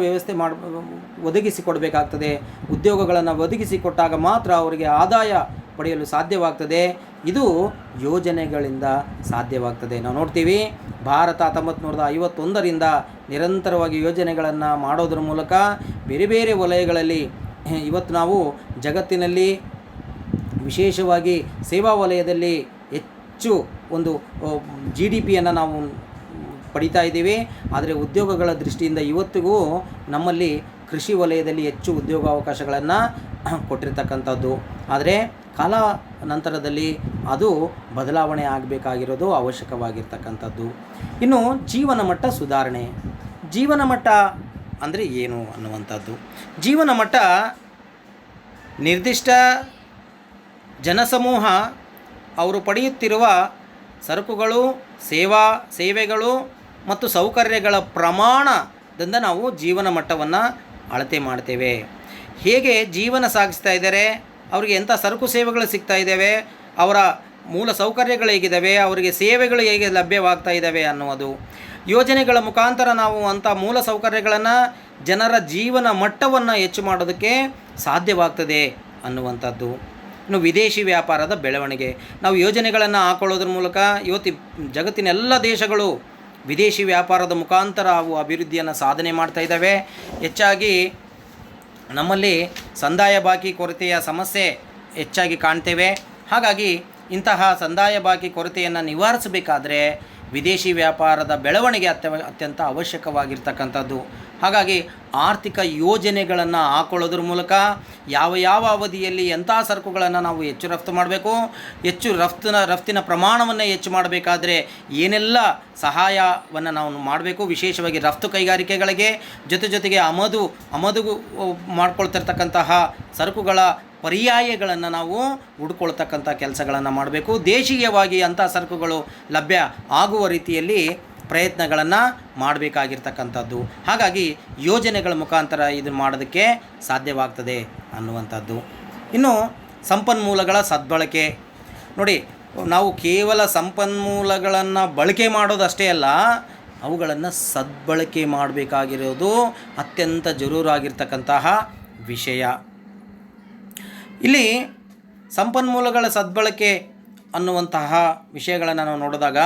ಒದಗಿಸಿಕೊಡಬೇಕಾಗ್ತದೆ. ಉದ್ಯೋಗಗಳನ್ನು ಒದಗಿಸಿಕೊಟ್ಟಾಗ ಮಾತ್ರ ಅವರಿಗೆ ಆದಾಯ ಪಡೆಯಲು ಸಾಧ್ಯವಾಗ್ತದೆ. ಇದು ಯೋಜನೆಗಳಿಂದ ಸಾಧ್ಯವಾಗ್ತದೆ. ನಾವು ನೋಡ್ತೀವಿ, ಭಾರತ 1951ರಿಂದ ನಿರಂತರವಾಗಿ ಯೋಜನೆಗಳನ್ನು ಮಾಡೋದ್ರ ಮೂಲಕ ಬೇರೆ ಬೇರೆ ವಲಯಗಳಲ್ಲಿ ಇವತ್ತು ನಾವು ಜಗತ್ತಿನಲ್ಲಿ ವಿಶೇಷವಾಗಿ ಸೇವಾ ವಲಯದಲ್ಲಿ ಹೆಚ್ಚು ಒಂದು GDPಯನ್ನು ನಾವು ಪಡಿತಾ ಇದ್ದೀವಿ. ಆದರೆ ಉದ್ಯೋಗಗಳ ದೃಷ್ಟಿಯಿಂದ ಇವತ್ತಿಗೂ ನಮ್ಮಲ್ಲಿ ಕೃಷಿ ವಲಯದಲ್ಲಿ ಹೆಚ್ಚು ಉದ್ಯೋಗಾವಕಾಶಗಳನ್ನು ಕೊಟ್ಟಿರ್ತಕ್ಕಂಥದ್ದು. ಆದರೆ ಕಾಲ ನಂತರದಲ್ಲಿ ಅದು ಬದಲಾವಣೆ ಆಗಬೇಕಾಗಿರೋದು ಅವಶ್ಯಕವಾಗಿರ್ತಕ್ಕಂಥದ್ದು. ಇನ್ನು ಜೀವನ ಮಟ್ಟ ಸುಧಾರಣೆ. ಜೀವನ ಮಟ್ಟ ಅಂದರೆ ಏನು ಅನ್ನುವಂಥದ್ದು. ಜೀವನ ಮಟ್ಟ ನಿರ್ದಿಷ್ಟ ಜನಸಮೂಹ ಅವರು ಪಡೆಯುತ್ತಿರುವ ಸರಕುಗಳು, ಸೇವೆಗಳು ಮತ್ತು ಸೌಕರ್ಯಗಳ ಪ್ರಮಾಣದಿಂದ ನಾವು ಜೀವನ ಮಟ್ಟವನ್ನು ಅಳತೆ ಮಾಡ್ತೇವೆ. ಹೇಗೆ ಜೀವನ ಸಾಗಿಸ್ತಾ ಇದ್ದಾರೆ, ಅವರಿಗೆ ಎಂಥ ಸರಕು ಸೇವೆಗಳು ಸಿಗ್ತಾ ಇದ್ದಾವೆ, ಅವರ ಮೂಲ ಸೌಕರ್ಯಗಳು ಹೇಗಿದ್ದಾವೆ, ಅವರಿಗೆ ಸೇವೆಗಳು ಹೇಗೆ ಲಭ್ಯವಾಗ್ತಾ ಇದ್ದಾವೆ ಅನ್ನುವುದು. ಯೋಜನೆಗಳ ಮುಖಾಂತರ ನಾವು ಅಂಥ ಮೂಲ ಸೌಕರ್ಯಗಳನ್ನು, ಜನರ ಜೀವನ ಮಟ್ಟವನ್ನು ಹೆಚ್ಚು ಮಾಡೋದಕ್ಕೆ ಸಾಧ್ಯವಾಗ್ತದೆ ಅನ್ನುವಂಥದ್ದು. ಇನ್ನು ವಿದೇಶಿ ವ್ಯಾಪಾರದ ಬೆಳವಣಿಗೆ. ನಾವು ಯೋಜನೆಗಳನ್ನು ಹಾಕೊಳ್ಳೋದ್ರ ಮೂಲಕ ಇವತ್ತು ಜಗತ್ತಿನ ಎಲ್ಲ ದೇಶಗಳು ವಿದೇಶಿ ವ್ಯಾಪಾರದ ಮುಖಾಂತರ ಅವು ಅಭಿವೃದ್ಧಿಯನ್ನು ಸಾಧನೆ ಮಾಡ್ತಾ ಇದ್ದಾವೆ. ಹೆಚ್ಚಾಗಿ ನಮ್ಮಲ್ಲಿ ಸಂದಾಯ ಬಾಕಿ ಕೊರತೆಯ ಸಮಸ್ಯೆ ಹೆಚ್ಚಾಗಿ ಕಾಣ್ತೇವೆ. ಹಾಗಾಗಿ ಇಂತಹ ಸಂದಾಯ ಬಾಕಿ ಕೊರತೆಯನ್ನು ನಿವಾರಿಸಬೇಕಾದ್ರೆ ವಿದೇಶಿ ವ್ಯಾಪಾರದ ಬೆಳವಣಿಗೆ ಅತ್ಯಂತ ಅವಶ್ಯಕವಾಗಿರ್ತಕ್ಕಂಥದ್ದು. ಹಾಗಾಗಿ ಆರ್ಥಿಕ ಯೋಜನೆಗಳನ್ನು ಹಾಕೊಳ್ಳೋದ್ರ ಮೂಲಕ ಯಾವ ಅವಧಿಯಲ್ಲಿ ಎಂಥ ಸರಕುಗಳನ್ನು ನಾವು ಹೆಚ್ಚು ರಫ್ತು ಮಾಡಬೇಕು, ಹೆಚ್ಚು ರಫ್ತಿನ ಪ್ರಮಾಣವನ್ನು ಹೆಚ್ಚು ಮಾಡಬೇಕಾದ್ರೆ ಏನೆಲ್ಲ ಸಹಾಯವನ್ನು ನಾವು ಮಾಡಬೇಕು, ವಿಶೇಷವಾಗಿ ರಫ್ತು ಕೈಗಾರಿಕೆಗಳಿಗೆ, ಜೊತೆಗೆ ಆಮದು ಮಾಡ್ಕೊಳ್ತಿರ್ತಕ್ಕಂತಹ ಸರಕುಗಳ ಪರ್ಯಾಯಗಳನ್ನು ನಾವು ಹುಡ್ಕೊಳ್ತಕ್ಕಂಥ ಕೆಲಸಗಳನ್ನು ಮಾಡಬೇಕು. ದೇಶೀಯವಾಗಿ ಅಂಥ ಸರಕುಗಳು ಲಭ್ಯ ಆಗುವ ರೀತಿಯಲ್ಲಿ ಪ್ರಯತ್ನಗಳನ್ನು ಮಾಡಬೇಕಾಗಿರ್ತಕ್ಕಂಥದ್ದು. ಹಾಗಾಗಿ ಯೋಜನೆಗಳ ಮುಖಾಂತರ ಇದನ್ನು ಮಾಡೋದಕ್ಕೆ ಸಾಧ್ಯವಾಗ್ತದೆ ಅನ್ನುವಂಥದ್ದು. ಇನ್ನು ಸಂಪನ್ಮೂಲಗಳ ಸದ್ಬಳಕೆ. ನೋಡಿ, ನಾವು ಕೇವಲ ಸಂಪನ್ಮೂಲಗಳನ್ನು ಬಳಕೆ ಮಾಡೋದಷ್ಟೇ ಅಲ್ಲ, ಅವುಗಳನ್ನು ಸದ್ಬಳಕೆ ಮಾಡಬೇಕಾಗಿರೋದು ಅತ್ಯಂತ ಜರೂರಾಗಿರ್ತಕ್ಕಂತಹ ವಿಷಯ. ಇಲ್ಲಿ ಸಂಪನ್ಮೂಲಗಳ ಸದ್ಬಳಕೆ ಅನ್ನುವಂತಹ ವಿಷಯಗಳನ್ನು ನಾವು ನೋಡಿದಾಗ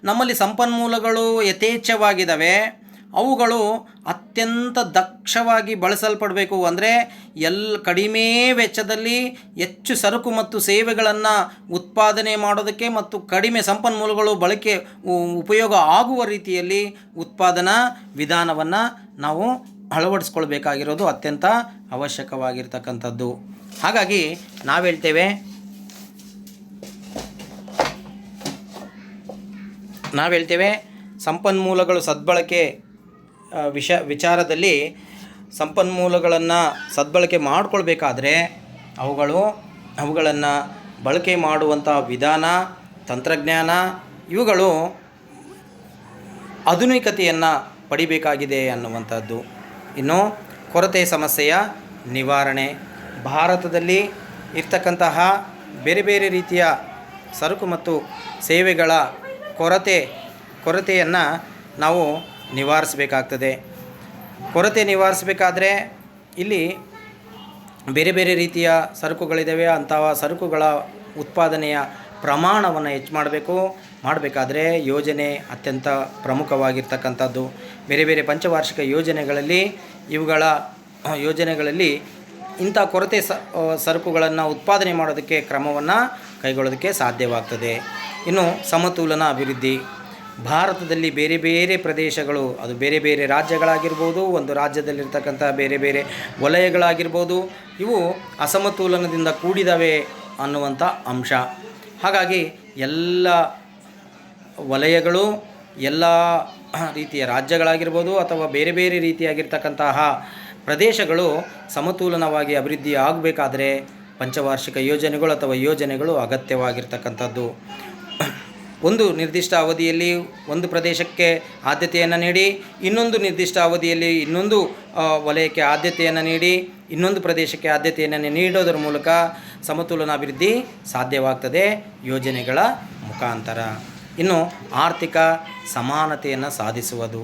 ನಮ್ಮಲ್ಲಿ ಸಂಪನ್ಮೂಲಗಳು ಯಥೇಚ್ಛವಾಗಿದ್ದಾವೆ. ಅವುಗಳು ಅತ್ಯಂತ ದಕ್ಷವಾಗಿ ಬಳಸಲ್ಪಡಬೇಕು. ಅಂದರೆ ಕಡಿಮೆ ವೆಚ್ಚದಲ್ಲಿ ಹೆಚ್ಚು ಸರಕು ಮತ್ತು ಸೇವೆಗಳನ್ನು ಉತ್ಪಾದನೆ ಮಾಡೋದಕ್ಕೆ ಮತ್ತು ಕಡಿಮೆ ಸಂಪನ್ಮೂಲಗಳು ಉಪಯೋಗ ಆಗುವ ರೀತಿಯಲ್ಲಿ ಉತ್ಪಾದನಾ ವಿಧಾನವನ್ನು ನಾವು ಅಳವಡಿಸ್ಕೊಳ್ಬೇಕಾಗಿರೋದು ಅತ್ಯಂತ ಅವಶ್ಯಕವಾಗಿರ್ತಕ್ಕಂಥದ್ದು. ಹಾಗಾಗಿ ನಾವು ಹೇಳ್ತೇವೆ ಸಂಪನ್ಮೂಲಗಳು ಸದ್ಬಳಕೆ ವಿಚಾರದಲ್ಲಿ ಸಂಪನ್ಮೂಲಗಳನ್ನು ಸದ್ಬಳಕೆ ಮಾಡಿಕೊಳ್ಬೇಕಾದ್ರೆ ಅವುಗಳನ್ನು ಬಳಕೆ ಮಾಡುವಂಥ ವಿಧಾನ, ತಂತ್ರಜ್ಞಾನ ಇವುಗಳು ಆಧುನಿಕತೆಯನ್ನು ಪಡಿಬೇಕಾಗಿದೆ ಅನ್ನುವಂಥದ್ದು. ಇನ್ನು ಕೊರತೆ ಸಮಸ್ಯೆಯ ನಿವಾರಣೆ. ಭಾರತದಲ್ಲಿ ಇರ್ತಕ್ಕಂತಹ ಬೇರೆ ಬೇರೆ ರೀತಿಯ ಸರಕು ಮತ್ತು ಸೇವೆಗಳ ಕೊರತೆಯನ್ನು ನಾವು ನಿವಾರಿಸಬೇಕಾಗ್ತದೆ. ಕೊರತೆ ನಿವಾರಿಸಬೇಕಾದ್ರೆ ಇಲ್ಲಿ ಬೇರೆ ಬೇರೆ ರೀತಿಯ ಸರಕುಗಳಿದ್ದಾವೆ. ಅಂತಹ ಸರಕುಗಳ ಉತ್ಪಾದನೆಯ ಪ್ರಮಾಣವನ್ನು ಹೆಚ್ಚು ಮಾಡಬೇಕಾದ್ರೆ ಯೋಜನೆ ಅತ್ಯಂತ ಪ್ರಮುಖವಾಗಿರ್ತಕ್ಕಂಥದ್ದು. ಬೇರೆ ಬೇರೆ ಪಂಚವಾರ್ಷಿಕ ಯೋಜನೆಗಳಲ್ಲಿ ಇಂಥ ಕೊರತೆ ಸರಕುಗಳನ್ನು ಉತ್ಪಾದನೆ ಮಾಡೋದಕ್ಕೆ ಕ್ರಮವನ್ನು ಕೈಗೊಳ್ಳೋದಕ್ಕೆ ಸಾಧ್ಯವಾಗ್ತದೆ. ಇನ್ನು ಸಮತೋಲನ ಅಭಿವೃದ್ಧಿ. ಭಾರತದಲ್ಲಿ ಬೇರೆ ಬೇರೆ ಪ್ರದೇಶಗಳು, ಅದು ಬೇರೆ ಬೇರೆ ರಾಜ್ಯಗಳಾಗಿರ್ಬೋದು, ಒಂದು ರಾಜ್ಯದಲ್ಲಿರ್ತಕ್ಕಂಥ ಬೇರೆ ಬೇರೆ ವಲಯಗಳಾಗಿರ್ಬೋದು, ಇವು ಅಸಮತೋಲನದಿಂದ ಕೂಡಿದವೆ ಅನ್ನುವಂಥ ಅಂಶ. ಹಾಗಾಗಿ ಎಲ್ಲ ವಲಯಗಳು, ಎಲ್ಲ ರೀತಿಯ ರಾಜ್ಯಗಳಾಗಿರ್ಬೋದು ಅಥವಾ ಬೇರೆ ಬೇರೆ ರೀತಿಯಾಗಿರ್ತಕ್ಕಂತಹ ಪ್ರದೇಶಗಳು ಸಮತೋಲನವಾಗಿ ಅಭಿವೃದ್ಧಿ ಆಗಬೇಕಾದ್ರೆ ಪಂಚವಾರ್ಷಿಕ ಯೋಜನೆಗಳು ಅಥವಾ ಯೋಜನೆಗಳು ಅಗತ್ಯವಾಗಿರ್ತಕ್ಕಂಥದ್ದು. ಒಂದು ನಿರ್ದಿಷ್ಟ ಅವಧಿಯಲ್ಲಿ ಒಂದು ಪ್ರದೇಶಕ್ಕೆ ಆದ್ಯತೆಯನ್ನು ನೀಡಿ, ಇನ್ನೊಂದು ನಿರ್ದಿಷ್ಟ ಅವಧಿಯಲ್ಲಿ ಇನ್ನೊಂದು ವಲಯಕ್ಕೆ ಆದ್ಯತೆಯನ್ನು ನೀಡಿ, ಇನ್ನೊಂದು ಪ್ರದೇಶಕ್ಕೆ ಆದ್ಯತೆಯನ್ನು ನೀಡೋದರ ಮೂಲಕ ಸಮತೋಲನ ಅಭಿವೃದ್ಧಿ ಸಾಧ್ಯವಾಗ್ತದೆ ಯೋಜನೆಗಳ ಮುಖಾಂತರ. ಇನ್ನು ಆರ್ಥಿಕ ಸಮಾನತೆಯನ್ನು ಸಾಧಿಸುವುದು.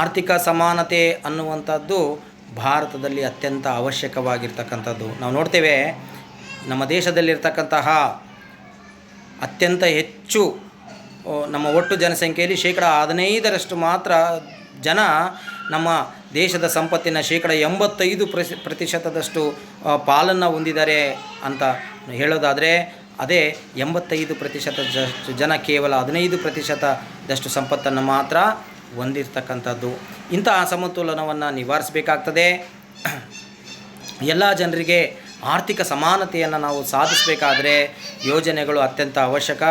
ಆರ್ಥಿಕ ಸಮಾನತೆ ಅನ್ನುವಂಥದ್ದು ಭಾರತದಲ್ಲಿ ಅತ್ಯಂತ ಅವಶ್ಯಕವಾಗಿರ್ತಕ್ಕಂಥದ್ದು. ನಾವು ನೋಡ್ತೇವೆ, ನಮ್ಮ ದೇಶದಲ್ಲಿರ್ತಕ್ಕಂತಹ ಅತ್ಯಂತ ಹೆಚ್ಚು ನಮ್ಮ ಒಟ್ಟು ಜನಸಂಖ್ಯೆಯಲ್ಲಿ 15% ಮಾತ್ರ ಜನ ನಮ್ಮ ದೇಶದ ಸಂಪತ್ತಿನ 85% ಪಾಲನ್ನು ಹೊಂದಿದ್ದಾರೆ ಅಂತ ಹೇಳೋದಾದರೆ, ಅದೇ 85% ಜನ ಕೇವಲ 15%ದಷ್ಟು ಸಂಪತ್ತನ್ನು ಮಾತ್ರ ಹೊಂದಿರತಕ್ಕಂಥದ್ದು. ಇಂತಹ ಅಸಮತೋಲನವನ್ನು ನಿವಾರಿಸಬೇಕಾಗ್ತದೆ. ಎಲ್ಲ ಜನರಿಗೆ ಆರ್ಥಿಕ ಸಮಾನತೆಯನ್ನು ನಾವು ಸಾಧಿಸಬೇಕಾದರೆ ಯೋಜನೆಗಳು ಅತ್ಯಂತ ಅವಶ್ಯಕ.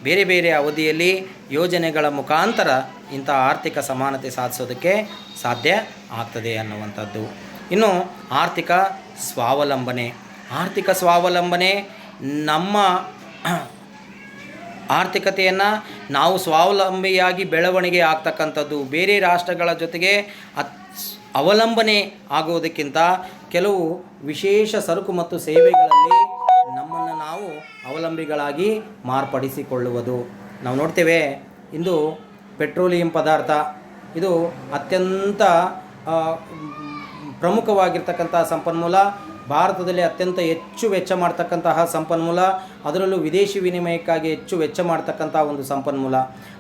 ಬೇರೆ ಬೇರೆ ಅವಧಿಯಲ್ಲಿ ಯೋಜನೆಗಳ ಮುಖಾಂತರ ಇಂಥ ಆರ್ಥಿಕ ಸಮಾನತೆ ಸಾಧಿಸೋದಕ್ಕೆ ಸಾಧ್ಯ ಆಗ್ತದೆ ಅನ್ನುವಂಥದ್ದು. ಇನ್ನು ಆರ್ಥಿಕ ಸ್ವಾವಲಂಬನೆ ನಮ್ಮ ಆರ್ಥಿಕತೆಯನ್ನು ನಾವು ಸ್ವಾವಲಂಬಿಯಾಗಿ ಬೆಳವಣಿಗೆ ಆಗ್ತಕ್ಕಂಥದ್ದು. ಬೇರೆ ರಾಷ್ಟ್ರಗಳ ಜೊತೆಗೆ ಅವಲಂಬನೆ ಆಗುವುದಕ್ಕಿಂತ ಕೆಲವು ವಿಶೇಷ ಸರಕು ಮತ್ತು ಸೇವೆಗಳಲ್ಲಿ ನಮ್ಮನ್ನು ನಾವು ಅವಲಂಬಿಗಳಾಗಿ ಮಾರ್ಪಡಿಸಿಕೊಳ್ಳುವುದು. ನಾವು ನೋಡ್ತೇವೆ, ಇಂದು ಪೆಟ್ರೋಲಿಯಂ ಪದಾರ್ಥ ಇದು ಅತ್ಯಂತ ಪ್ರಮುಖವಾಗಿರ್ತಕ್ಕಂಥ ಸಂಪನ್ಮೂಲ. ಭಾರತದಲ್ಲಿ ಅತ್ಯಂತ ಹೆಚ್ಚು ವೆಚ್ಚ ಮಾಡ್ತಕ್ಕಂತಹ ಸಂಪನ್ಮೂಲ, ಅದರಲ್ಲೂ ವಿದೇಶಿ ವಿನಿಮಯಕ್ಕಾಗಿ ಹೆಚ್ಚು ವೆಚ್ಚ ಮಾಡ್ತಕ್ಕಂಥ ಒಂದು ಸಂಪನ್ಮೂಲ.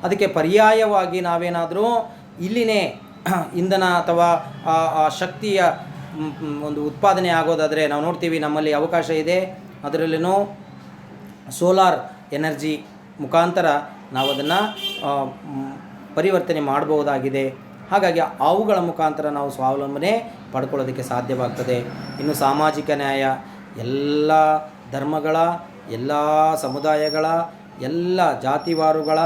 ಅದಕ್ಕೆ ಪರ್ಯಾಯವಾಗಿ ನಾವೇನಾದರೂ ಇಲ್ಲಿನೇ ಇಂಧನ ಅಥವಾ ಶಕ್ತಿಯ ಒಂದು ಉತ್ಪಾದನೆ ಆಗೋದಾದರೆ ನಾವು ನೋಡ್ತೀವಿ, ನಮ್ಮಲ್ಲಿ ಅವಕಾಶ ಇದೆ. ಅದರಲ್ಲಿನೂ ಸೋಲಾರ್ ಎನರ್ಜಿ ಮುಖಾಂತರ ನಾವು ಅದನ್ನು ಪರಿವರ್ತನೆ ಮಾಡಬಹುದಾಗಿದೆ. ಹಾಗಾಗಿ ಅವುಗಳ ಮುಖಾಂತರ ನಾವು ಸ್ವಾವಲಂಬನೆ ಪಡ್ಕೊಳ್ಳೋದಕ್ಕೆ ಸಾಧ್ಯವಾಗ್ತದೆ. ಇನ್ನು ಸಾಮಾಜಿಕ ನ್ಯಾಯ, ಎಲ್ಲ ಧರ್ಮಗಳ, ಎಲ್ಲ ಸಮುದಾಯಗಳ, ಎಲ್ಲ ಜಾತಿವಾರುಗಳ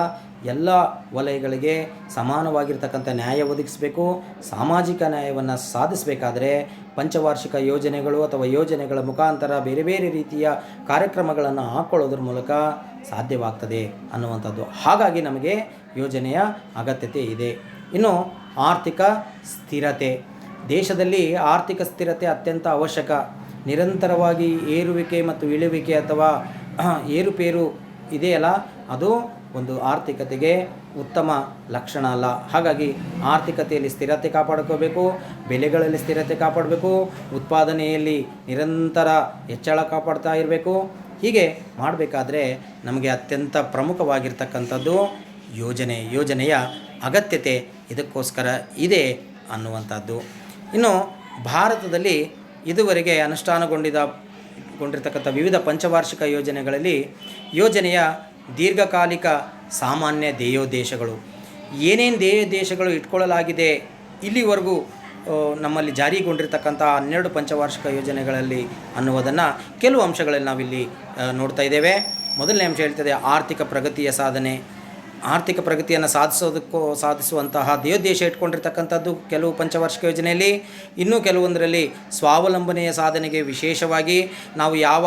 ಎಲ್ಲ ವಲಯಗಳಿಗೆ ಸಮಾನವಾಗಿರ್ತಕ್ಕಂಥ ನ್ಯಾಯ ಒದಗಿಸಬೇಕು. ಸಾಮಾಜಿಕ ನ್ಯಾಯವನ್ನು ಸಾಧಿಸಬೇಕಾದ್ರೆ ಪಂಚವಾರ್ಷಿಕ ಯೋಜನೆಗಳು ಅಥವಾ ಯೋಜನೆಗಳ ಮುಖಾಂತರ ಬೇರೆ ಬೇರೆ ರೀತಿಯ ಕಾರ್ಯಕ್ರಮಗಳನ್ನು ಹಾಕ್ಕೊಳ್ಳೋದ್ರ ಮೂಲಕ ಸಾಧ್ಯವಾಗ್ತದೆ ಅನ್ನುವಂಥದ್ದು. ಹಾಗಾಗಿ ನಮಗೆ ಯೋಜನೆಯ ಅಗತ್ಯತೆ ಇದೆ. ಇನ್ನು ಆರ್ಥಿಕ ಸ್ಥಿರತೆ, ದೇಶದಲ್ಲಿ ಆರ್ಥಿಕ ಸ್ಥಿರತೆ ಅತ್ಯಂತ ಅವಶ್ಯಕ. ನಿರಂತರವಾಗಿ ಏರುವಿಕೆ ಮತ್ತು ಇಳುವಿಕೆ ಅಥವಾ ಏರುಪೇರು ಇದೆಯಲ್ಲ, ಅದು ಒಂದು ಆರ್ಥಿಕತೆಗೆ ಉತ್ತಮ ಲಕ್ಷಣ ಅಲ್ಲ. ಹಾಗಾಗಿ ಆರ್ಥಿಕತೆಯಲ್ಲಿ ಸ್ಥಿರತೆ ಕಾಪಾಡ್ಕೋಬೇಕು, ಬೆಲೆಗಳಲ್ಲಿ ಸ್ಥಿರತೆ ಕಾಪಾಡಬೇಕು, ಉತ್ಪಾದನೆಯಲ್ಲಿ ನಿರಂತರ ಹೆಚ್ಚಳ ಕಾಪಾಡ್ತಾ ಇರಬೇಕು. ಹೀಗೆ ಮಾಡಬೇಕಾದ್ರೆ ನಮಗೆ ಅತ್ಯಂತ ಪ್ರಮುಖವಾಗಿರ್ತಕ್ಕಂಥದ್ದು ಯೋಜನೆಯ ಅಗತ್ಯತೆ ಇದಕ್ಕೋಸ್ಕರ ಇದೆ ಅನ್ನುವಂಥದ್ದು. ಇನ್ನು ಭಾರತದಲ್ಲಿ ಇದುವರೆಗೆ ಅನುಷ್ಠಾನಗೊಂಡಿರ್ತಕ್ಕಂಥ ವಿವಿಧ ಪಂಚವಾರ್ಷಿಕ ಯೋಜನೆಗಳಲ್ಲಿ ಯೋಜನೆಯ ದೀರ್ಘಕಾಲಿಕ ಸಾಮಾನ್ಯ ಧ್ಯೇಯೋದ್ದೇಶಗಳು, ಏನೇನು ಧ್ಯೇಯೋದ್ದೇಶಗಳು ಇಟ್ಕೊಳ್ಳಲಾಗಿದೆ ಇಲ್ಲಿವರೆಗೂ ನಮ್ಮಲ್ಲಿ ಜಾರಿಗೊಂಡಿರ್ತಕ್ಕಂಥ 12 ಪಂಚವಾರ್ಷಿಕ ಯೋಜನೆಗಳಲ್ಲಿ ಅನ್ನುವುದನ್ನು ಕೆಲವು ಅಂಶಗಳಲ್ಲಿ ನಾವಿಲ್ಲಿ ನೋಡ್ತಾ ಇದ್ದೇವೆ. ಮೊದಲನೇ ಅಂಶ ಹೇಳ್ತದೆ ಆರ್ಥಿಕ ಪ್ರಗತಿಯ ಸಾಧನೆ. ಆರ್ಥಿಕ ಪ್ರಗತಿಯನ್ನು ಸಾಧಿಸುವಂತಹ ಧ್ಯೇಯೋದ್ದೇಶ ಇಟ್ಕೊಂಡಿರ್ತಕ್ಕಂಥದ್ದು ಕೆಲವು ಪಂಚವಾರ್ಷಿಕ ಯೋಜನೆಯಲ್ಲಿ. ಇನ್ನೂ ಕೆಲವೊಂದರಲ್ಲಿ ಸ್ವಾವಲಂಬನೆಯ ಸಾಧನೆಗೆ ವಿಶೇಷವಾಗಿ ನಾವು ಯಾವ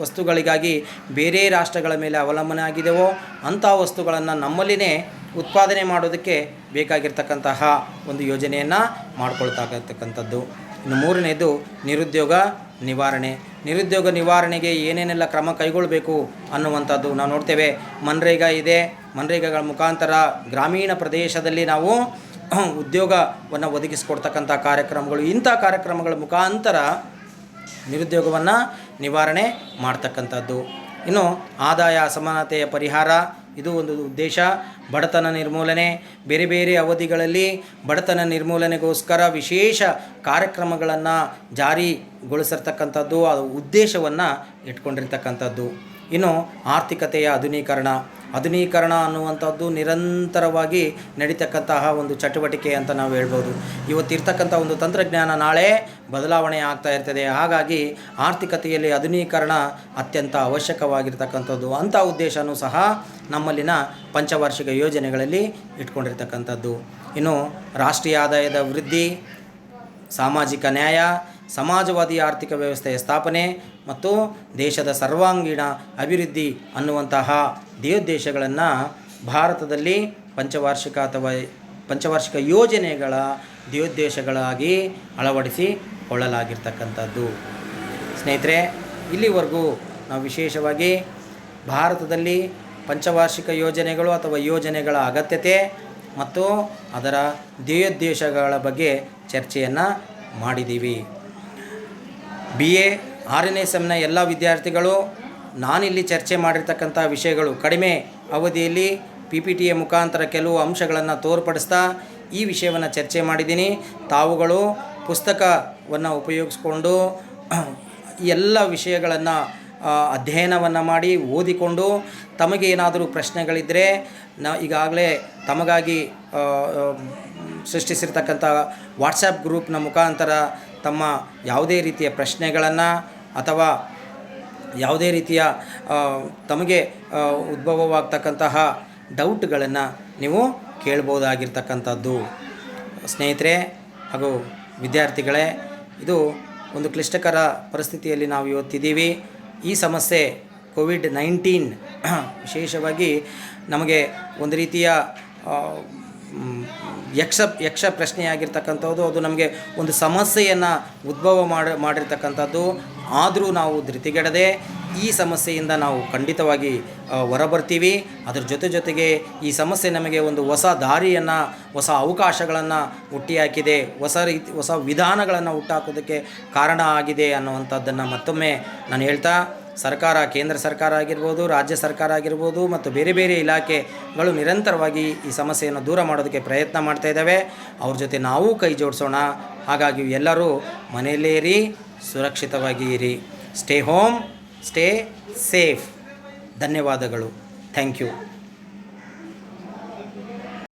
ವಸ್ತುಗಳಿಗಾಗಿ ಬೇರೆ ರಾಷ್ಟ್ರಗಳ ಮೇಲೆ ಅವಲಂಬನೆ ಆಗಿದೆವೋ ಅಂಥ ವಸ್ತುಗಳನ್ನು ನಮ್ಮಲ್ಲಿನೇ ಉತ್ಪಾದನೆ ಮಾಡೋದಕ್ಕೆ ಬೇಕಾಗಿರ್ತಕ್ಕಂತಹ ಒಂದು ಯೋಜನೆಯನ್ನು ಮಾಡ್ಕೊಳ್ತಕ್ಕಂಥದ್ದು. ಇನ್ನು ಮೂರನೇದು ನಿರುದ್ಯೋಗ ನಿವಾರಣೆಗೆ ಏನೇನೆಲ್ಲ ಕ್ರಮ ಕೈಗೊಳ್ಳಬೇಕು ಅನ್ನುವಂಥದ್ದು ನಾವು ನೋಡ್ತೇವೆ. ಮನ್ರೇಗಾ ಇದೆ. ಮನ್ರೇಗಾಗಳ ಮುಖಾಂತರ ಗ್ರಾಮೀಣ ಪ್ರದೇಶದಲ್ಲಿ ನಾವು ಉದ್ಯೋಗವನ್ನು ಒದಗಿಸಿಕೊಡ್ತಕ್ಕಂಥ ಕಾರ್ಯಕ್ರಮಗಳು, ಇಂಥ ಕಾರ್ಯಕ್ರಮಗಳ ಮುಖಾಂತರ ನಿರುದ್ಯೋಗವನ್ನು ನಿವಾರಣೆ ಮಾಡ್ತಕ್ಕಂಥದ್ದು. ಇನ್ನು ಆದಾಯ ಅಸಮಾನತೆಯ ಪರಿಹಾರ, ಇದು ಒಂದು ಉದ್ದೇಶ. ಬಡತನ ನಿರ್ಮೂಲನೆ, ಬೇರೆ ಬೇರೆ ಅವಧಿಗಳಲ್ಲಿ ಬಡತನ ನಿರ್ಮೂಲನೆಗೋಸ್ಕರ ವಿಶೇಷ ಕಾರ್ಯಕ್ರಮಗಳನ್ನು ಜಾರಿಗೊಳಿಸಿರ್ತಕ್ಕಂಥದ್ದು, ಅದು ಉದ್ದೇಶವನ್ನು ಇಟ್ಕೊಂಡಿರ್ತಕ್ಕಂಥದ್ದು. ಇನ್ನು ಆರ್ಥಿಕತೆಯ ಆಧುನೀಕರಣ ಅನ್ನುವಂಥದ್ದು ನಿರಂತರವಾಗಿ ನಡೀತಕ್ಕಂತಹ ಒಂದು ಚಟುವಟಿಕೆ ಅಂತ ನಾವು ಹೇಳ್ಬೋದು. ಇವತ್ತಿರ್ತಕ್ಕಂಥ ಒಂದು ತಂತ್ರಜ್ಞಾನ ನಾಳೆ ಬದಲಾವಣೆ ಆಗ್ತಾ ಇರ್ತದೆ. ಹಾಗಾಗಿ ಆರ್ಥಿಕತೆಯಲ್ಲಿ ಆಧುನೀಕರಣ ಅತ್ಯಂತ ಅವಶ್ಯಕವಾಗಿರ್ತಕ್ಕಂಥದ್ದು. ಅಂಥ ಉದ್ದೇಶವೂ ಸಹ ನಮ್ಮಲ್ಲಿನ ಪಂಚವಾರ್ಷಿಕ ಯೋಜನೆಗಳಲ್ಲಿ ಇಟ್ಕೊಂಡಿರ್ತಕ್ಕಂಥದ್ದು. ಇನ್ನು ರಾಷ್ಟ್ರೀಯ ಆದಾಯದ ವೃದ್ಧಿ, ಸಾಮಾಜಿಕ ನ್ಯಾಯ, ಸಮಾಜವಾದಿ ಆರ್ಥಿಕ ವ್ಯವಸ್ಥೆಯ ಸ್ಥಾಪನೆ ಮತ್ತು ದೇಶದ ಸರ್ವಾಂಗೀಣ ಅಭಿವೃದ್ಧಿ ಅನ್ನುವಂತಹ ಧ್ಯೇಯೋದ್ದೇಶಗಳನ್ನು ಭಾರತದಲ್ಲಿ ಪಂಚವಾರ್ಷಿಕ ಯೋಜನೆಗಳ ಧ್ಯೇಯೋದ್ದೇಶಗಳಾಗಿ ಅಳವಡಿಸಿಕೊಳ್ಳಲಾಗಿರ್ತಕ್ಕಂಥದ್ದು. ಸ್ನೇಹಿತರೆ, ಇಲ್ಲಿವರೆಗೂ ನಾವು ವಿಶೇಷವಾಗಿ ಭಾರತದಲ್ಲಿ ಪಂಚವಾರ್ಷಿಕ ಯೋಜನೆಗಳು ಅಥವಾ ಯೋಜನೆಗಳ ಅಗತ್ಯತೆ ಮತ್ತು ಅದರ ಧ್ಯೇಯೋದ್ದೇಶಗಳ ಬಗ್ಗೆ ಚರ್ಚೆಯನ್ನು ಮಾಡಿದ್ದೀವಿ. BA 6ನೇ ಸೆಮ್ನ ಎಲ್ಲ ವಿದ್ಯಾರ್ಥಿಗಳು ನಾನಿಲ್ಲಿ ಚರ್ಚೆ ಮಾಡಿರ್ತಕ್ಕಂಥ ವಿಷಯಗಳು ಕಡಿಮೆ ಅವಧಿಯಲ್ಲಿ PPTಯ ಮುಖಾಂತರ ಕೆಲವು ಅಂಶಗಳನ್ನು ತೋರ್ಪಡಿಸ್ತಾ ಈ ವಿಷಯವನ್ನು ಚರ್ಚೆ ಮಾಡಿದ್ದೀನಿ. ತಾವುಗಳು ಪುಸ್ತಕವನ್ನು ಉಪಯೋಗಿಸ್ಕೊಂಡು ಎಲ್ಲ ವಿಷಯಗಳನ್ನು ಅಧ್ಯಯನವನ್ನು ಮಾಡಿ ಓದಿಕೊಂಡು ತಮಗೆ ಏನಾದರೂ ಪ್ರಶ್ನೆಗಳಿದ್ದರೆ ಈಗಾಗಲೇ ತಮಗಾಗಿ ಸೃಷ್ಟಿಸಿರ್ತಕ್ಕಂಥ ವಾಟ್ಸಪ್ ಗ್ರೂಪ್ನ ಮುಖಾಂತರ ತಮ್ಮ ಯಾವುದೇ ರೀತಿಯ ಪ್ರಶ್ನೆಗಳನ್ನು ಅಥವಾ ಯಾವುದೇ ರೀತಿಯ ತಮಗೆ ಉದ್ಭವವಾಗ್ತಕ್ಕಂತಹ ಡೌಟ್ಗಳನ್ನು ನೀವು ಕೇಳ್ಬೋದಾಗಿರ್ತಕ್ಕಂಥದ್ದು. ಸ್ನೇಹಿತರೆ ಹಾಗೂ ವಿದ್ಯಾರ್ಥಿಗಳೇ, ಇದು ಒಂದು ಕ್ಲಿಷ್ಟಕರ ಪರಿಸ್ಥಿತಿಯಲ್ಲಿ ನಾವು ಇವತ್ತಿದ್ದೀವಿ. ಈ ಸಮಸ್ಯೆ ಕೋವಿಡ್-19 ವಿಶೇಷವಾಗಿ ನಮಗೆ ಒಂದು ರೀತಿಯ ಯಕ್ಷ ಪ್ರಶ್ನೆಯಾಗಿರ್ತಕ್ಕಂಥದ್ದು. ಅದು ನಮಗೆ ಒಂದು ಸಮಸ್ಯೆಯನ್ನು ಉದ್ಭವ ಮಾಡಿರ್ತಕ್ಕಂಥದ್ದು. ಆದರೂ ನಾವು ಧೃತಿಗೆಡದೆ ಈ ಸಮಸ್ಯೆಯಿಂದ ನಾವು ಖಂಡಿತವಾಗಿ ಹೊರಬರ್ತೀವಿ. ಅದರ ಜೊತೆಗೆ ಈ ಸಮಸ್ಯೆ ನಮಗೆ ಒಂದು ಹೊಸ ದಾರಿಯನ್ನು, ಹೊಸ ಅವಕಾಶಗಳನ್ನು ಹುಟ್ಟಿಹಾಕಿದೆ, ಹೊಸ ವಿಧಾನಗಳನ್ನು ಹುಟ್ಟಾಕೋದಕ್ಕೆ ಕಾರಣ ಆಗಿದೆ ಅನ್ನುವಂಥದ್ದನ್ನು ಮತ್ತೊಮ್ಮೆ ನಾನು ಹೇಳ್ತಾ, ಸರ್ಕಾರ, ಕೇಂದ್ರ ಸರ್ಕಾರ ಆಗಿರ್ಬೋದು, ರಾಜ್ಯ ಸರ್ಕಾರ ಆಗಿರ್ಬೋದು ಮತ್ತು ಬೇರೆ ಬೇರೆ ಇಲಾಖೆಗಳು ನಿರಂತರವಾಗಿ ಈ ಸಮಸ್ಯೆಯನ್ನು ದೂರ ಮಾಡೋದಕ್ಕೆ ಪ್ರಯತ್ನ ಮಾಡ್ತಾ ಇದ್ದಾವೆ. ಅವ್ರ ಜೊತೆ ನಾವು ಕೈ ಜೋಡಿಸೋಣ. ಹಾಗಾಗಿ ಎಲ್ಲರೂ ಮನೆಯಲ್ಲೇ ಇರಿ, ಸುರಕ್ಷಿತವಾಗಿ ಇರಿ. Stay home, stay safe. ಧನ್ಯವಾದಗಳು. Thank you.